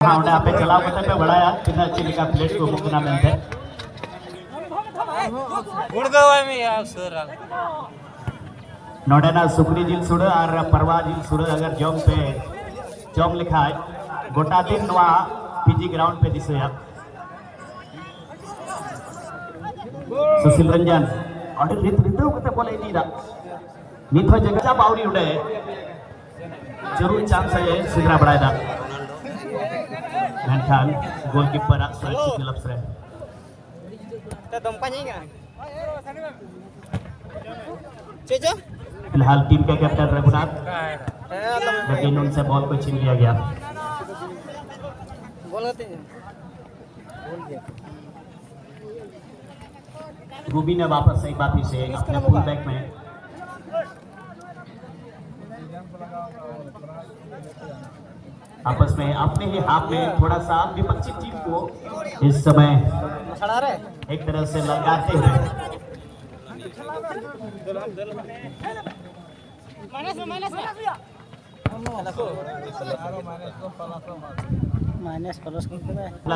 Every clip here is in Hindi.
हाँ उन्हें आपे चलाव कते पे बढ़ाया कितना अच्छी लिखा प्लेट को मुकना मिलते गुड़गांव में यार सर नोडेना सुकरी जिल सुड़ और परवा जिल सुड़ अगर जॉम लिखा है गोटा दिन नवा पीजी ग्राउंड पे दिसे सुशील रंजन और रितु कते बोले नीरा नीत हो जगह बावरी उड़े जरूर चांस है सुधरा बढ़ाया था मेंखान गोलकीपर सुरक्षित निलप्स रहे फिलहाल टीम के कैप्टन रघुनाथ लेकिन उनसे बॉल को छीन लिया गया रूबी ने वापस एक बार फिर से अपने फुल बैक में आपस में अपने ही हाथ में थोड़ा सा विपक्षी टीम को इस समय एक तरह से लगाते हुए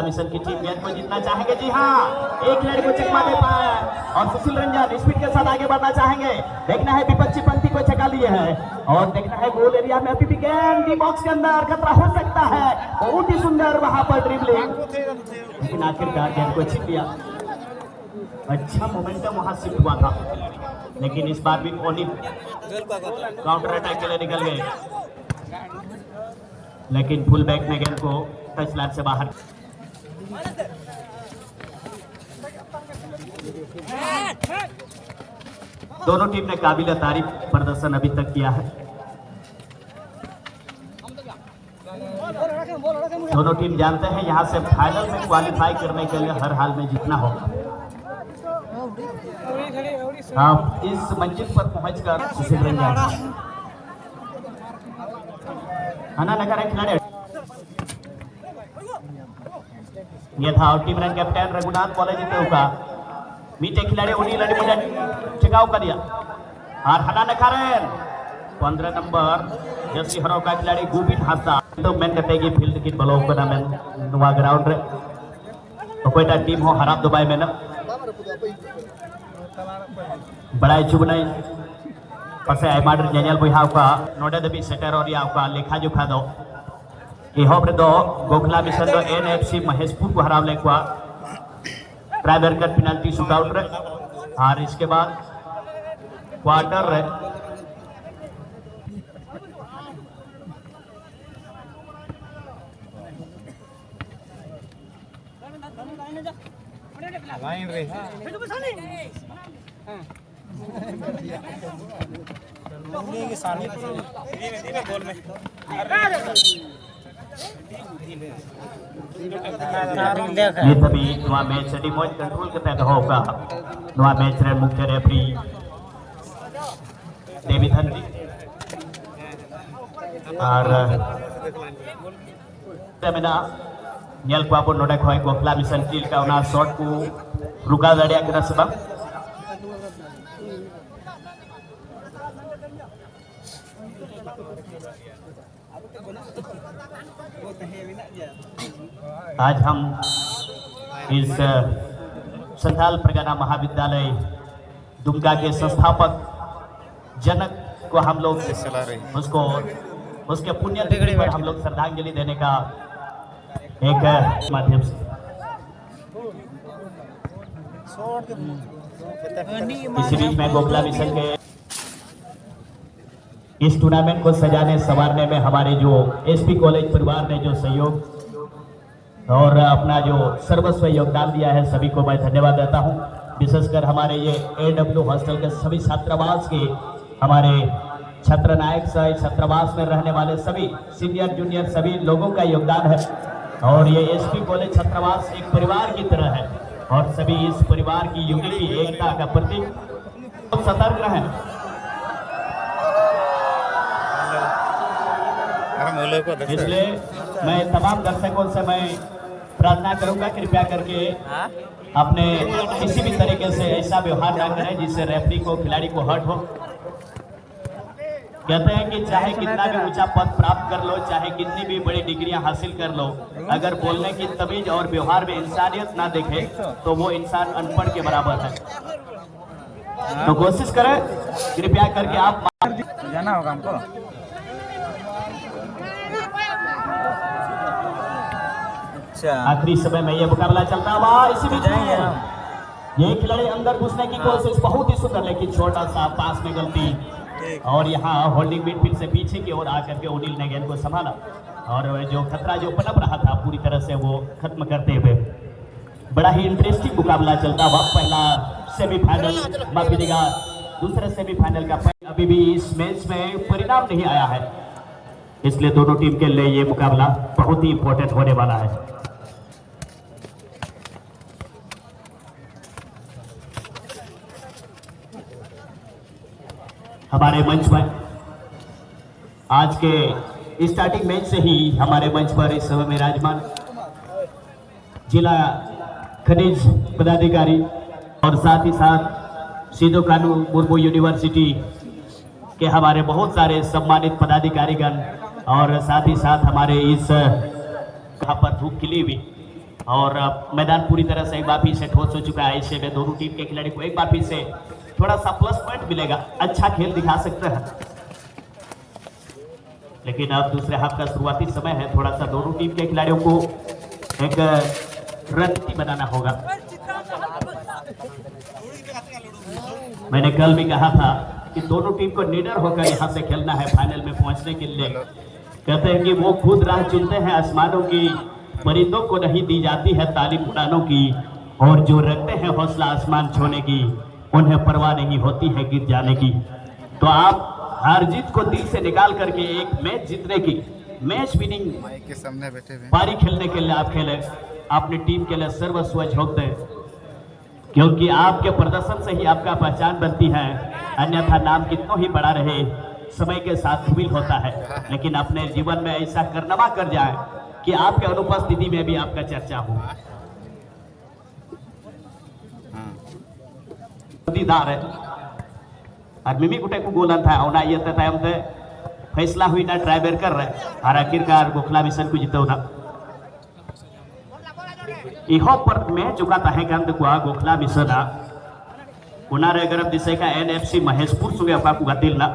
मिशन की टीम गेंद को जीतना चाहेंगे। जी हाँ, एक लड़के को चकमा दे पाया और सुशील रंजन स्पीड के साथ आगे बढ़ना चाहेंगे। देखना है विपक्षी पंक्ति को चका लिए है और देखना है गोल एरिया में अभी भी गेंद बॉक्स के अंदर खतरा हो सकता है। बहुत ही सुंदर वहां पर ड्रिबलिंग, लेकिन आखिरकार गेंद को छीन लिया। अच्छा मोमेंटम वहां शिफ्ट हुआ था, लेकिन इस बार भी ओनिल काउंटर अटैक के लिए निकल गए, लेकिन फुल बैक में गेंद को टच लाइन से बाहर। दोनों टीम ने काबिल तारीफ प्रदर्शन अभी तक किया है। दोनों टीम जानते हैं यहां से फाइनल में क्वालिफाई करने के लिए हर हाल में जीतना होगा। आप इस मंजिल पर पहुंचकर सुशील रंजन हना नगर खिलाड़ी ये था team run captain Raghunath college का मीटे खिलाड़ी उन्हीं लड़ी मुझे टिकाऊ कर दिया और हना नखारेन 15 नंबर जैसी हरो का खिलाड़ी गोविंद हासा तो मैन कटेगी फील्ड की बलो को ना मैन नुआ ग्राउंड रे तो कोई टा टीम हो हराब दुबई में ना बड़ाई चुबनाई पसे आइमाडर जेनियल बुहाव का नोडे दबी सेटर और याव का लेखा जोखा दो इहोब रे दो गोखला मिशन दो एनएफसी महेशपुर को हराव लेखवा ड्राइवर कट पेनल्टी शूटआउट रे और इसके बाद क्वार्टर रे लाइन रे के सामने धीमे गोल में ये तभी नवा मैच रिमोट कंट्रोल के तहत होगा। नवा मैच रे मुख्य रेफरी देवीधन जी और तेमेना नेल को आपन नोडे खोय गोखला मिशन टील का उना शॉट को रुका दड़िया के रसबा आज हम इस संथाल परगना महाविद्यालय दुमका के संस्थापक जनक को हम लोग उसको उसके पुण्य तिथि पर हम लोग श्रद्धांजलि देने का एक माध्यम से इसी बीच में गोखला मिशन के इस टूर्नामेंट को सजाने संवारने में हमारे जो एसपी कॉलेज परिवार ने जो सहयोग और अपना जो सर्वस्व योगदान दिया है सभी को मैं धन्यवाद देता हूं। विशेषकर हमारे ये एडब्ल्यू हॉस्टल के सभी छात्रावास के हमारे छात्र नायक सह छात्रावास में रहने वाले सभी सीनियर जूनियर सभी लोगों का योगदान है और ये एसपी कॉलेज छात्रावास एक परिवार की तरह है और सभी इस परिवार की यूनिटी एकता का प्रतीक। सतर्क रहें। इसलिए मैं तमाम दर्शकों से मैं प्रार्थना करूंगा कृपया करके अपने किसी भी तरीके से ऐसा व्यवहार ना करें जिससे रेफरी को खिलाड़ी को हर्ट हो। कहते हैं कि चाहे कितना भी ऊंचा पद प्राप्त कर लो, चाहे कितनी भी बड़ी डिग्रियां हासिल कर लो, अगर बोलने की तमीज और व्यवहार में इंसानियत ना दिखे तो वो इंसान अनपढ़ के बराबर है। तो कोशिश करें कृपया करके आप जाना होगा हमको। अच्छा, आखिरी समय में ये मुकाबला चलता हुआ, इसी बीच जाएंगे में हम। ये खिलाड़ी अंदर घुसने की कोशिश बहुत ही सुंदर, लेकिन छोटा सा पास में गलती, और यहाँ होल्डिंग मिडफील्ड से पीछे की ओर आकर के ओनिल ने गेंद को संभाला और जो खतरा जो पनप रहा था पूरी तरह से वो खत्म करते हुए बड़ा ही इंटरेस्टिंग मुकाबला चलता हुआ पहला सेमीफाइनल, माफी देगा दूसरे सेमीफाइनल का अभी भी इस मैच में परिणाम नहीं आया है, इसलिए दोनों टीम के लिए ये मुकाबला बहुत ही इंपॉर्टेंट होने वाला है। हमारे मंच पर आज के स्टार्टिंग मैच से ही हमारे मंच पर इस समय में विराजमान जिला खनिज पदाधिकारी और साथ ही साथ सिद्धू कानू मुर्मू यूनिवर्सिटी के हमारे बहुत सारे सम्मानित पदाधिकारीगण और साथ ही साथ हमारे इस यहाँ पर धूप खिली हुई और मैदान पूरी तरह से एक बार फिर से ठोस हो चुका है। ऐसे में दोनों टीम के खिलाड़ी को एक बार फिर से थोड़ा सा प्लस पॉइंट मिलेगा, अच्छा खेल दिखा सकते हैं, लेकिन अब दूसरे हाफ का शुरुआती समय है, थोड़ा सा दोनों टीम के खिलाड़ियों को एक रणनीति बनाना होगा। मैंने कल भी कहा था कि दोनों टीम को निडर होकर यहाँ से खेलना है फाइनल में पहुंचने के लिए। कहते हैं कि वो खुद राह चुनते हैं आसमानों की, परिंदों को नहीं दी जाती है तालीम उड़ानों की, और जो रखते हैं हौसला आसमान छूने की उन्हें परवाह नहीं होती है गिर जाने की। तो आप हार जीत को दिल से निकाल करके एक मैच जीतने की, मैच विनिंग के सामने बैठे हुए पारी खेलने के लिए आप खेलें, अपनी टीम के लिए सर्वस्व झोंक दें, क्योंकि आपके प्रदर्शन से ही आपका पहचान बनती है, अन्यथा नाम कितना ही बड़ा रहे समय के साथ धूमिल होता है। लेकिन अपने जीवन में ऐसा करनमा कर जाए कि आपके अनुपस्थिति में भी आपका चर्चा हो। दीदार है और मिमी कुटे को गोलन था और ये टाइम से फैसला हुई ना ट्राइबर कर रहे और आखिरकार गोखला मिशन को जीते ना इहो पर में चुका है गंद को गोखला मिशन उनारे गरब दिसे का एनएफसी महेशपुर सुगे ओका को गातिल ना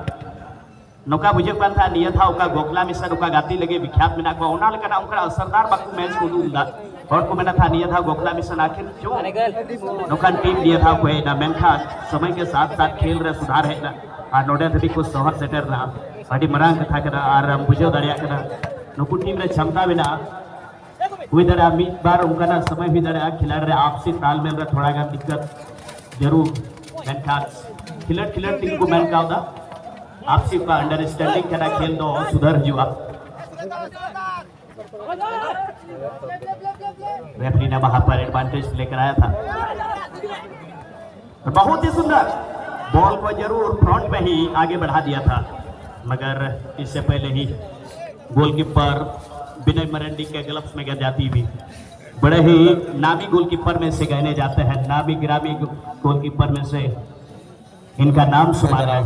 नौका बुझे पान था नियत था ओका गोखला मिशन ओका गाती लगे विख्यात में को उना लेकिन उनका असरदार बाकू मैच को दूंगा और को मैंने था नियत था गोखला मिशन आखिर क्यों नौका टीम नियत था कोई ना मेनखा समय के साथ साथ खेल रहे सुधार है ना और नोडे थी को शहर सेटर ना अड़ी मरांग कथा करा और बुझे दाड़िया करा नुकु टीम रे क्षमता बिना हुई दड़ा मीत बार उनका समय हुई दड़ा खिलाड़ी आपसी तालमेल रे थोड़ा गान दिक्कत जरूर मेनखा खिलट खिलट टीम को मेनका होता आपसी का अंडरस्टैंडिंग करा खेल दो सुधर जुआ रेफरी ने वहां पर एडवांटेज लेकर आया था। बहुत ही सुंदर बॉल को जरूर फ्रंट में ही आगे बढ़ा दिया था, मगर इससे पहले ही गोलकीपर विनय मरंडी के ग्लव्स में गिर जाती हुई बड़े ही नामी गोलकीपर में से गहने जाते हैं, नामी ग्रामी गोलकीपर में से इनका नाम शुमार है।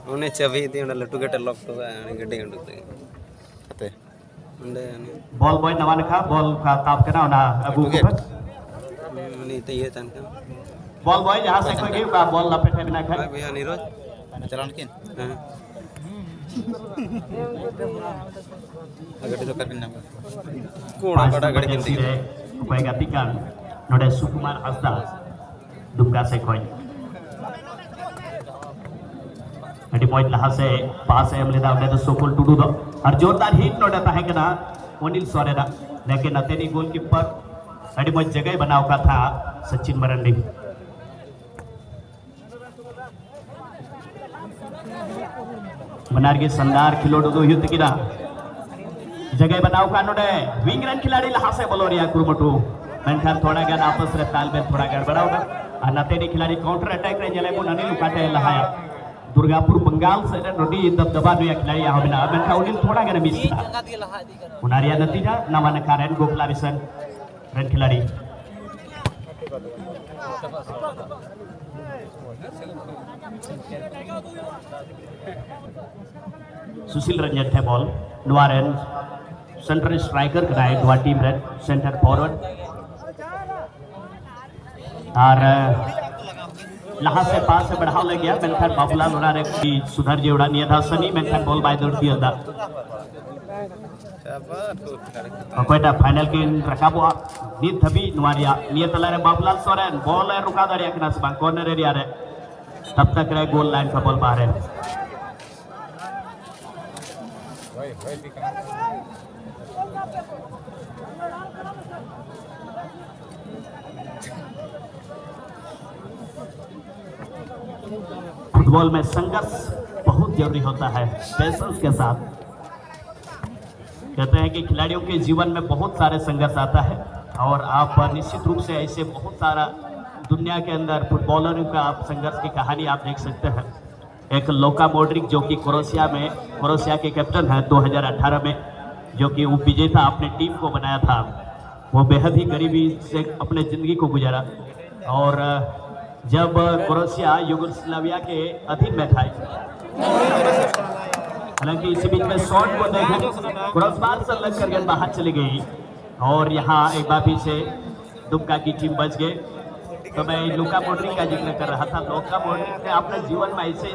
उन्हें चबी थी उन्हें लट्टू गट्टे लॉक तो गड्ढे गड्ढे बॉल बॉय नवा लिखा बॉल का ताप करना ना अबू पर नहीं तो ये तन का बॉल बॉय जहां से कोई का बॉल लपेटे बिना खाए भैया नीरज चलान किन गड्ढे तो कर बिना कोड़ा कोड़ा गड्ढे किन उपाय गतिकान नोडे सुकुमार हसदा दुमका से कोई अड़ी पॉइंट लहा से पास है हमले दावने तो सोकुल टुडू दो और जोरदार हिट नोडे ता है कि ना ओनिल सोरेरा लेकिन अतेनी गोलकीपर अड़ी पॉइंट जगह बनाव का था सचिन मरंडी मनार के संदार खिलोडो दो युद्ध की ना जगह बनाव का नोडे विंग रन खिलाड़ी लहा से बोलोरिया कुरमटू मेनखान थोड़ा गन आपस रे तालमेल थोड़ा गड़बड़ा होगा और नतेनी खिलाड़ी काउंटर अटैक रे जले को अनिल उकाटे लहाया दुर्गापुर बंगाल से नोडी दबदबा नुया खिलाड़ी यहाँ बिना अब इनका उन्हें थोड़ा गन मिस था उनारिया नतीजा नवान कारण गोखला मिशन रन खिलाड़ी सुशील रंजन थे बॉल नुआरेन सेंटर स्ट्राइकर कराए दुआ टीम रेड सेंटर फॉरवर्ड और लहा से पास से बढ़ाव लग गया मेंथन बाबूलाल उनारे की सुधर जे उड़ा नियदा सनी मेंथन बॉल बाय दौड़ती होता कोयटा फाइनल के रकाबो नीत धबी नुआरिया नियत लारे बाबूलाल सोरेन बॉल रुका दरिया कना से कॉर्नर एरिया रे तब तक रहे गोल लाइन का बॉल बाहर है फुटबॉल में संघर्ष बहुत जरूरी होता है पेशेंस के साथ कहते हैं कि खिलाड़ियों के जीवन में बहुत सारे संघर्ष आता है और आप निश्चित रूप से ऐसे बहुत सारा दुनिया के अंदर फुटबॉलरों का आप संघर्ष की कहानी आप देख सकते हैं। एक लूका मॉड्रिक जो कि क्रोएशिया के कैप्टन है 2018 में जो कि उप विजेता अपने टीम को बनाया था, वो बेहद ही गरीबी से अपने ज़िंदगी को गुजारा और जब क्रोएशिया युगोस्लाविया के अधीन में था हालांकि इसी बीच में शॉट को देखें क्रॉसबार से लग कर गेंद बाहर चली गई और यहाँ एक बार फिर से दुमका की टीम बच गए। तो मैं लूका मॉड्रिक का जिक्र कर रहा था। लूका मॉड्रिक ने अपने जीवन में ऐसे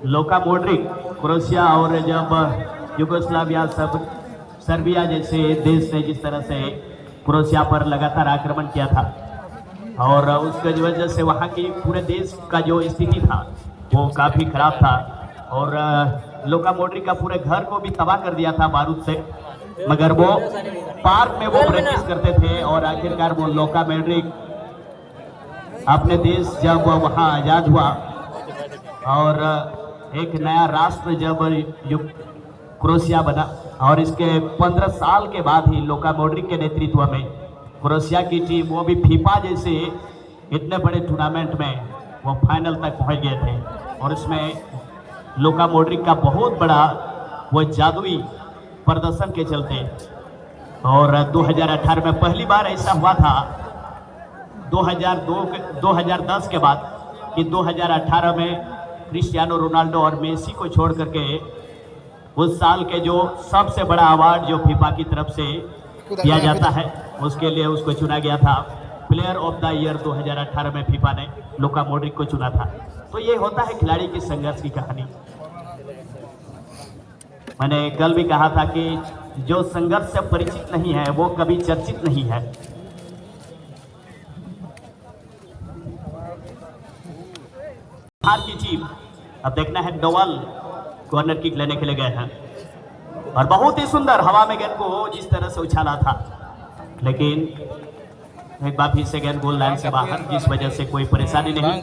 लूका मॉड्रिक क्रोएशिया और जब युगोस्लाविया सर्बिया जैसे देश ने जिस तरह से क्रोएशिया पर लगातार आक्रमण किया था और उसकी वजह से वहाँ की पूरे देश का जो स्थिति था वो काफ़ी खराब था और लूका मॉड्रिक का पूरे घर को भी तबाह कर दिया था बारूद से, मगर वो पार्क में वो प्रैक्टिस करते थे और आखिरकार वो लूका मॉड्रिक अपने देश जब वहाँ आज़ाद हुआ और एक नया राष्ट्र जब क्रोएशिया बना और इसके 15 साल के बाद ही लूका मॉड्रिक के नेतृत्व में क्रोएशिया की टीम वो भी फीफा जैसे इतने बड़े टूर्नामेंट में वो फाइनल तक पहुंच गए थे और इसमें लूका मॉड्रिक का बहुत बड़ा वो जादुई प्रदर्शन के चलते और 2018 में पहली बार ऐसा हुआ था 2010 के बाद कि 2018 में क्रिस्टियानो रोनाल्डो और मेसी को छोड़ करके उस साल के जो सबसे बड़ा अवार्ड जो फीफा की तरफ से दिया जाता है उसके लिए उसको चुना गया था। प्लेयर ऑफ द ईयर 2018 में फीफा ने लूका मॉड्रिक को चुना था। तो ये होता है खिलाड़ी की संघर्ष की कहानी। मैंने कल भी कहा था कि जो संघर्ष से परिचित नहीं है वो कभी चर्चित नहीं है। बिहार की टीम अब देखना है डोवल कॉर्नर किक लेने के लिए गए हैं और बहुत ही सुंदर हवा में गेंद को जिस तरह से उछाला था, लेकिन एक बार फिर से गेंद गोल लाइन से बाहर, जिस वजह से कोई परेशानी नहीं।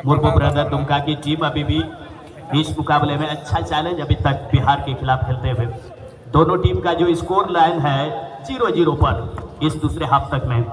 मुर्मू ब्रदर दुमका की टीम अभी भी इस मुकाबले में अच्छा चैलेंज अभी तक बिहार के खिलाफ खेलते हुए। दोनों टीम का जो स्कोर लाइन है 0-0 पर इस दूसरे हाफ तक में।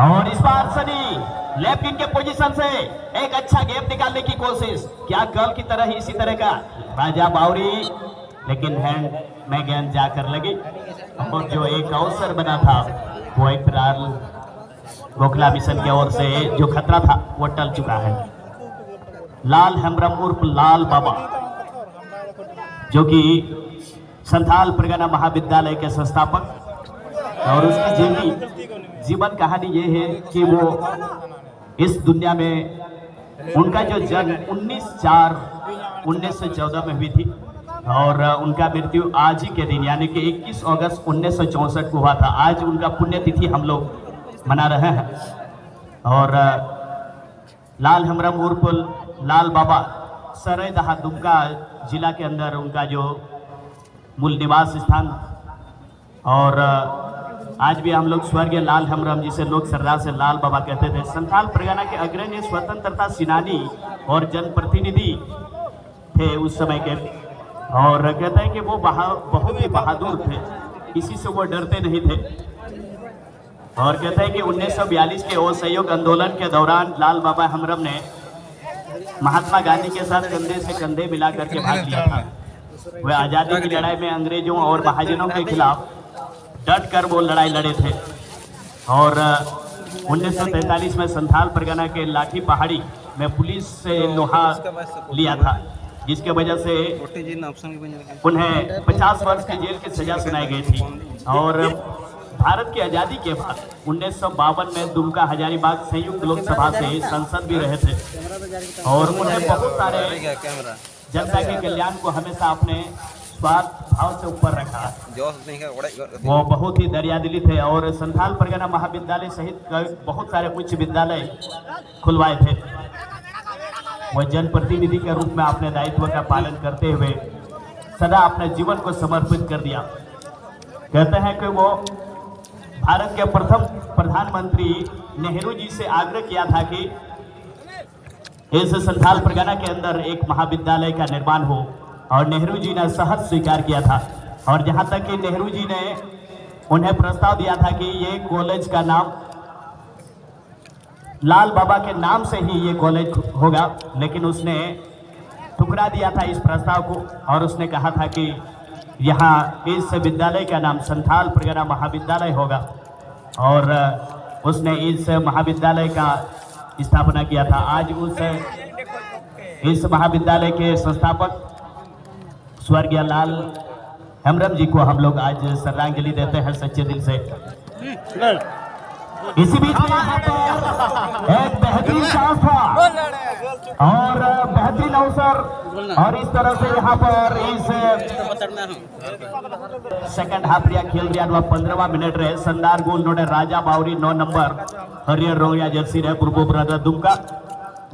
और इस बार सनी लेफ्ट विंग के पोजीशन से एक अच्छा गेम निकालने की कोशिश, क्या कल की तरह ही इसी तरह का राजा बावरी, लेकिन हैंड में गेंद जाकर लगी और जो एक अवसर बना था वो एक फिलहाल गोखला मिशन की ओर से जो खतरा था वो टल चुका है। लाल हेम्ब्रम उर्फ लाल बाबा जो कि संथाल परगना महाविद्यालय के संस्थापक और उसकी जीवन कहानी ये है कि वो इस दुनिया में उनका जो जन्म 19/4/1914 में हुई थी और उनका मृत्यु आज ही के दिन यानी कि 21 अगस्त 1964 को हुआ था। आज उनका पुण्यतिथि हम लोग मना रहे हैं और लाल हेम्ब्रम उर्फ लाल बाबा सरैदहा दुमका जिला के अंदर उनका जो मूल निवास स्थान और आज भी हम लोग स्वर्गीय लाल हेम्ब्रम जिसे लोग सर्रास से लाल बाबा कहते थे, संथाल परगना के अग्रणी स्वतंत्रता सेनानी और जनप्रतिनिधि थे उस समय के और कहते हैं कि वो बहुत ही बहादुर थे, किसी से वो डरते नहीं थे और कहते हैं कि 1942 के असहयोग आंदोलन के दौरान लाल बाबा हमरम ने महात्मा गांधी के साथ कंधे से कंधे मिला करके भाग लिया था। वे आज़ादी की लड़ाई में अंग्रेजों और महाजनों के खिलाफ डट कर वो लड़ाई लड़े थे। और 1943 में संथाल परगना के लाठी पहाड़ी में पुलिस से लोहा लिया था, जिसके वजह से उन्हें 50 वर्ष की जेल की सजा सुनाई गई थी। और भारत की आज़ादी के बाद 1952 में दुमका हजारीबाग संयुक्त लोकसभा से सांसद भी रहे थे। और उन्हें बहुत सारे जनता के कल्याण को हमेशा अपने स्वार्थ भाव से ऊपर रखा। वो बहुत ही दरियादिली थे और संथाल परगना महाविद्यालय सहित बहुत सारे उच्च विद्यालय खुलवाए थे। वह जनप्रतिनिधि के रूप में अपने दायित्व का पालन करते हुए सदा अपने जीवन को समर्पित कर दिया। कहते हैं कि वो भारत के प्रथम प्रधानमंत्री नेहरू जी से आग्रह किया था कि इस संथाल परगना के अंदर एक महाविद्यालय का निर्माण हो, और नेहरू जी ने सहज स्वीकार किया था। और जहां तक कि नेहरू जी ने उन्हें प्रस्ताव दिया था कि ये कॉलेज का नाम लाल बाबा के नाम से ही ये कॉलेज होगा, लेकिन उसने ठुकरा दिया था इस प्रस्ताव को। और उसने कहा था कि यहाँ इस विद्यालय का नाम संथाल परगना महाविद्यालय होगा। और उसने इस महाविद्यालय का स्थापना किया था। आज इस महाविद्यालय के संस्थापक स्वर्गीय लाल हमरम जी को हम लोग आज श्रद्धांजलि देते हैं सच्चे दिल से। इसी बीच में यहाँ पर एक बेहतरीन चांस था और बेहतरीन अवसर, और इस तरह से यहाँ पर इस सेकंड हाफ रिया खेल रिया 15वां मिनट रहे। शानदार गोल नोड़े राजा बावरी 9 नंबर हरियर रोया जर्सी रहे पूर्व ब्रदर दुमका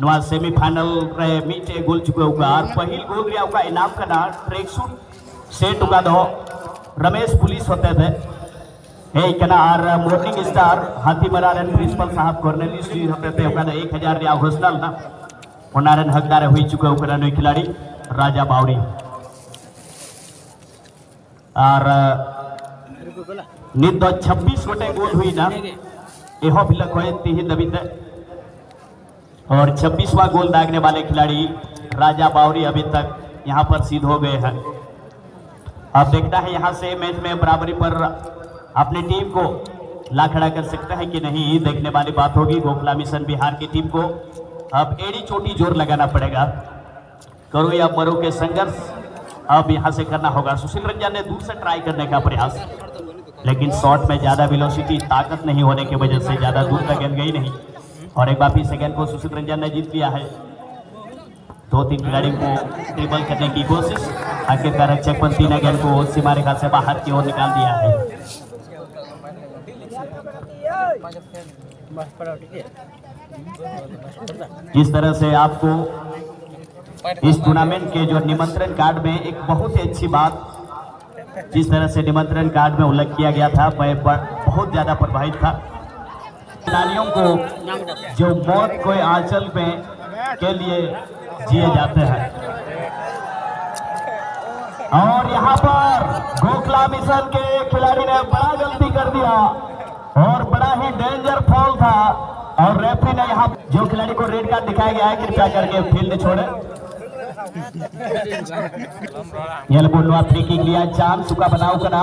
नवा सेमीफाइनल रहे मीटे गोल चुके होगा। और पहल गोल रिया का इनाम का ना ट्रैक सूट सेट उगा दो रमेश पुलिस होते थे हे कना। और मॉर्निंग स्टार हाथी मरारन प्रिंसिपल साहब कॉर्नेलिस जी होते थे ओका 1000 रिया घोषणा ना उनारन हकदार हुई चुके ओकरा नो खिलाड़ी राजा बावरी। और नित 26 गोटे गोल हुई ना एहो भिलक होए तिहि दबिते। और 26वां गोल दागने वाले खिलाड़ी राजा बावरी अभी तक यहां पर सिद्ध हो गए हैं। अब देखना है यहां से मैच में बराबरी पर अपनी टीम को ला खड़ा कर सकता है कि नहीं, देखने वाली बात होगी। गोखला मिशन बिहार की टीम को अब एड़ी चोटी जोर लगाना पड़ेगा। करो या मरो के संघर्ष अब यहां से करना होगा। सुशील रंजन ने दूर से ट्राई करने का प्रयास, लेकिन शॉट में ज्यादा वेलोसिटी ताकत नहीं होने की वजह से ज्यादा दूर तक गेंद गई नहीं। और एक बार फिर सेकंड को सुशील रंजन ने जीत लिया है। 2-3 खिलाड़ी को टेबल करने की कोशिश, आखिरकार रक्षक पंती ने गेंद को सीमा रेखा से बाहर की ओर निकाल दिया है। जिस तरह से आपको इस टूर्नामेंट के जो निमंत्रण कार्ड में एक बहुत ही अच्छी बात, जिस तरह से निमंत्रण कार्ड में उल्लेख किया गया था, मैं बहुत ज्यादा प्रभावित था। खिलाड़ियों को जो मौत कोई आंचल में के लिए जिए जाते हैं। और यहाँ पर गोखला मिशन के खिलाड़ी ने बड़ा गलती कर दिया और बड़ा ही डेंजर फॉल था। और रेफरी ने यहाँ जो खिलाड़ी को रेड कार्ड दिखाया गया है कृपया करके फील्ड छोड़े। ये बोलवा फ्री किक लिया चांस सुका बनाओ कना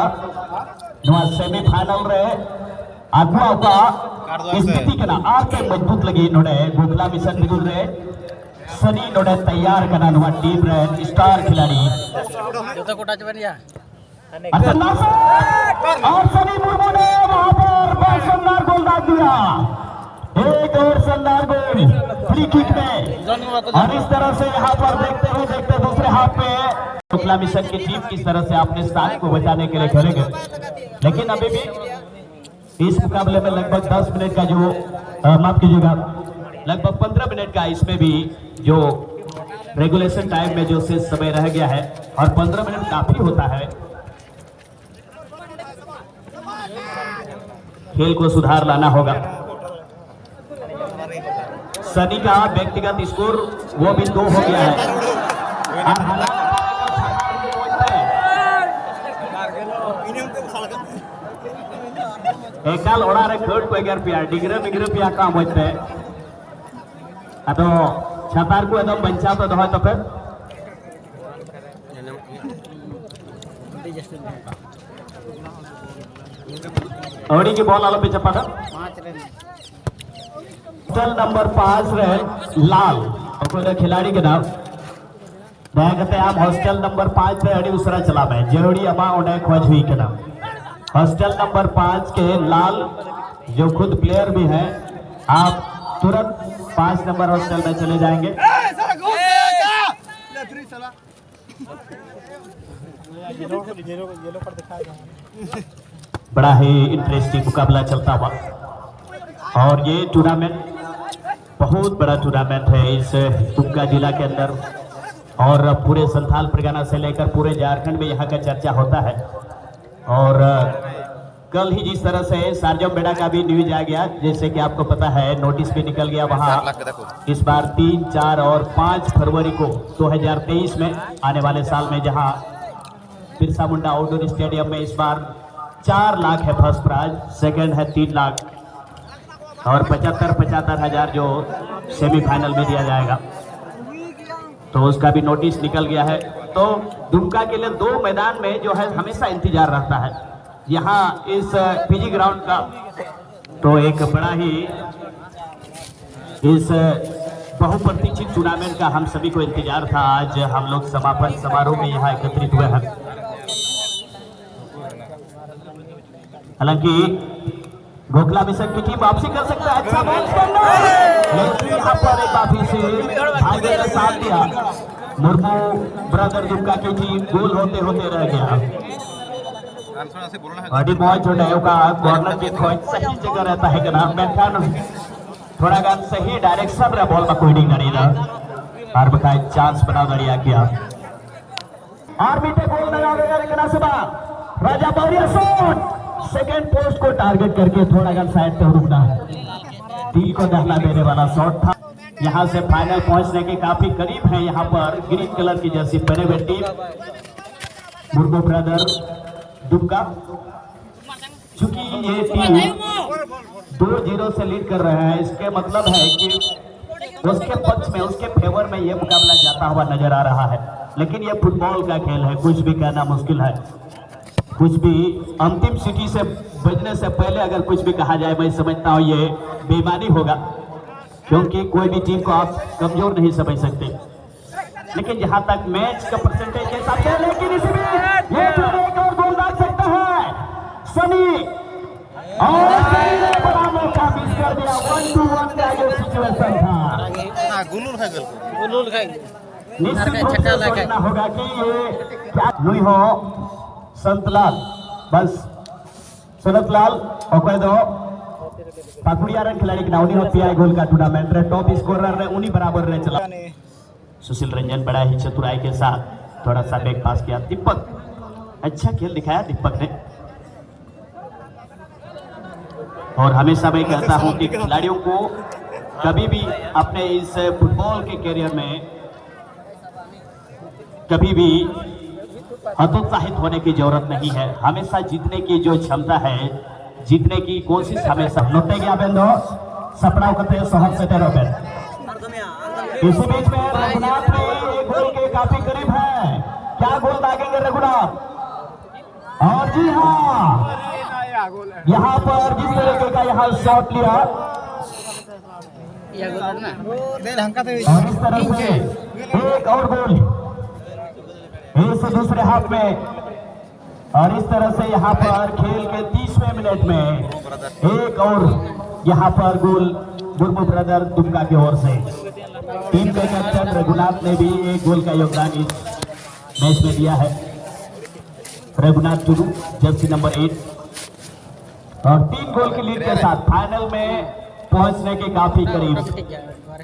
नवा सेमीफाइनल रे आगुआ का स्थिति कना आके मजबूत लगी नोडे गोखला मिशन बिदुल रे सनी नोडे तैयार कना नवा टीम रे स्टार खिलाड़ी जतो कोटा चबरिया और सनी मुर्मू ने वहां पर बहुत शानदार गोल दाग दिया। एक और शानदार गोल फ्री किक में। और इस तरह से यहाँ पर देखते ही देखते दूसरे हाफ पे गोखला मिशन की टीम किस तरह से अपने साथ को बचाने के लिए करेंगे। लेकिन अभी भी इस मुकाबले में लगभग 10 मिनट का जो माफ कीजिएगा लगभग 15 मिनट का इसमें भी जो रेगुलेशन टाइम में जो शेष समय रह गया है, और 15 मिनट काफी होता है। खेल को सुधार लाना होगा। सनी का व्यक्तिगत स्कोर वो भी 2 हो गया है। एकाल ओड़ा रे खोट को 11 पिया डिग्रे मिग्रे पिया काम होते अदो छातार को एकदम बंचा तो दो तो फिर ओडी की बॉल आलो पे चपाटा 5 रन चल नंबर 5 रे लाल कोई खिलाड़ी के नाम दया करते आप हॉस्टल नंबर 5 रे अड़ी उसरा चला में जेहड़ी अमा ओने खोज हुई के नाम हॉस्टल नंबर 5 के लाल जो खुद प्लेयर भी हैं आप तुरंत 5 नंबर हॉस्टल में चले जाएंगे बड़ा ही इंटरेस्टिंग मुकाबला चलता हुआ और ये टूर्नामेंट बहुत बड़ा टूर्नामेंट है इस दुमका जिला के अंदर और पूरे संथाल परगना से लेकर पूरे झारखंड में यहाँ का चर्चा होता है और कल ही जिस तरह से सारजम बेड़ा का भी न्यूज आ गया जैसे कि आपको पता है नोटिस भी निकल गया वहाँ इस बार 3, 4 और 5 फरवरी को 2023 में आने वाले साल में जहाँ बिरसा मुंडा आउटडोर स्टेडियम में इस बार 4 लाख है फर्स्ट प्राइज सेकंड है 3 लाख और 75 हजार जो सेमीफाइनल में दिया जाएगा तो उसका भी नोटिस निकल गया है तो दुमका के लिए 2 मैदान में जो है हमेशा इंतजार रहता है यहाँ इस पीजी ग्राउंड का तो एक बड़ा ही इस बहुप्रतीक्षित टूर्नामेंट का हम सभी को इंतजार था आज हम लोग समापन समारोह में यहाँ एकत्रित हुए हैं हालांकि गोखला मिशन की टीम वापसी कर सकता है अच्छा बॉल करना लेकिन यहाँ पर एक काफी से भागे ने साथ दिया मुर्मू ब्रदर दुमका की टीम गोल होते होते रह गया अड़ी बॉल जो है का कॉर्नर की खोज सही जगह रहता है कि ना मैखान थोड़ा गान सही डायरेक्शन रे बॉल में कोई नहीं करी ना और बकाय चांस बना दरिया किया और बीटे गोल लगा गया लेकिन सुबह राजा बौरिया शॉट सेकंड पोस्ट को टारगेट करके थोड़ा गन साइड पे रुकना दिल को दहला देने वाला शॉट था यहां से फाइनल पहुंचने के काफी करीब है यहां पर ग्रीन कलर की जर्सी पहने हुए टीम मुर्मू ब्रदर दुमका चूंकि ये टीम 2-0 से लीड कर रहे हैं इसके मतलब है कि उसके पक्ष में उसके फेवर में ये मुकाबला जाता हुआ नजर आ रहा है लेकिन ये फुटबॉल का खेल है कुछ भी कहना मुश्किल है कुछ भी अंतिम सीटी से बजने से पहले अगर कुछ भी कहा जाए मैं समझता हूँ ये बेईमानी होगा क्योंकि कोई भी टीम को आप कमजोर नहीं समझ सकते लेकिन जहां तक मैच का परसेंटेज के हिसाब से लेकिन इसमें ये एक और गोल डाल सकता है सनी और सनी ने बड़ा मौका मिस कर दिया 1-1 का जो सिचुएशन था गुलूल खाई निश्चित रूप से सोचना होगा कि ये क्या नहीं हो संतलाल बस सुनतलाल और दो पाकुड़िया रन खिलाड़ी के नाउनी होती है गोल का टूर्नामेंट रे टॉप स्कोरर रे उन्हीं बराबर रे चला सुशील रंजन बड़ा ही चतुराई के साथ थोड़ा सा बैक पास किया दीपक अच्छा खेल दिखाया दीपक ने और हमेशा मैं कहता हूं कि खिलाड़ियों को कभी भी अपने इस फुटबॉल के करियर में कभी भी हतोत्साहित होने की जरूरत नहीं है हमेशा जीतने की जो क्षमता है जीतने की कोशिश हमेशा लौटे गया बेंदो सपना करते सहर से तेरो बेन इसी बीच में रघुनाथ ने एक गोल के काफी करीब है क्या गोल दागेंगे रघुनाथ और जी हाँ यहाँ पर जिस तरीके का यहाँ शॉट लिया और इस तरह से एक और गोल इस दूसरे हाफ में और इस तरह से यहाँ पर खेल के 30वें मिनट में एक और यहाँ पर गोल मुर्मू ब्रदर दुमका की ओर से टीम के कैप्टन रघुनाथ ने भी एक गोल का योगदान इस मैच में दिया है रघुनाथ टुडू जर्सी नंबर 8 और 3 गोल की लीड के साथ फाइनल में पहुंचने के काफी करीब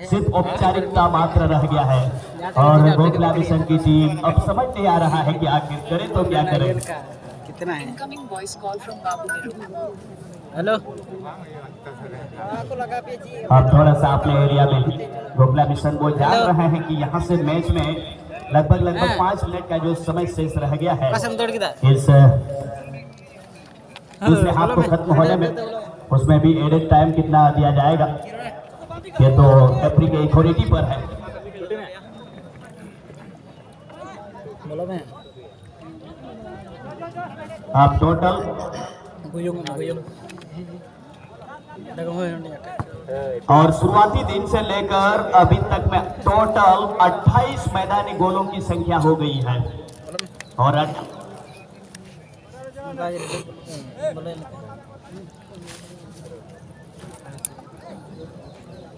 सिर्फ औपचारिकता मात्र रह गया है और गोखला मिशन की टीम अब समझ नहीं आ रहा है कि आखिर करे तो क्या करे कितना है हेलो अब थोड़ा सा अपने एरिया में गोखला मिशन वो जान रहे हैं कि यहाँ से मैच में लगभग 5 मिनट का जो समय शेष रह गया है इस दूसरे हाफ को खत्म होने में उसमें भी एडेड टाइम कितना दिया जाएगा ये तो रेफरी के अथॉरिटी पर है। बोलो मैं आप टोटल गुयुंग और शुरुआती दिन से लेकर अभी तक में टोटल 28 मैदानी गोलों की संख्या हो गई है और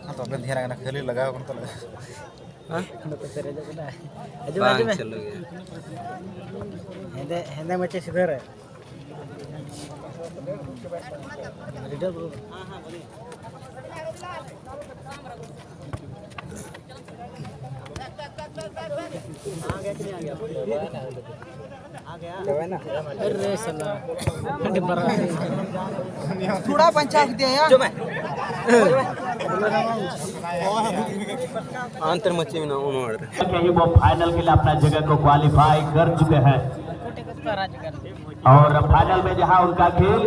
हाँ तो अपने ध्यान रखना खेली लगा उनको लगा बांग चलो गया हेंदे मचे सिधर है अरे साला थोड़ा पंचायत दिया यार अंतर मच्छी में ना उन्होंने कहीं वो फाइनल के लिए अपना जगह को क्वालिफाई कर चुके हैं और फाइनल में जहां उनका खेल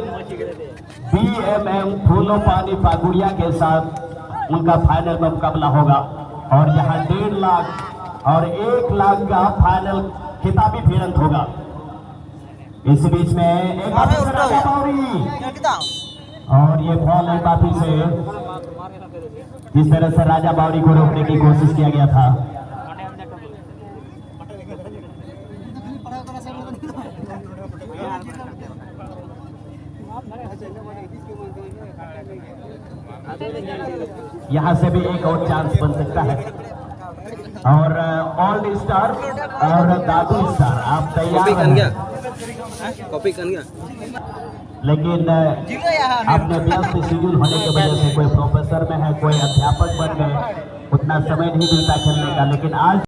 BMM फूलों पानी फागुड़िया के साथ उनका फाइनल में मुकाबला होगा और यहाँ 1.5 लाख और 1 लाख का फाइनल खिताबी भिड़ंत होगा। इस बीच में एक राजा बावरी और ये बॉल है काफी से जिस तरह से राजा बावरी को रोकने की कोशिश किया गया था यहाँ से भी एक और चांस बन सकता है और ऑल स्टार और दादू स्टार आप तैयार हैं कॉपी कर गया लेकिन आपने व्यस्त शेड्यूल होने की वजह से कोई प्रोफेसर में है कोई अध्यापक बन गए उतना समय नहीं मिलता खेलने का लेकिन आज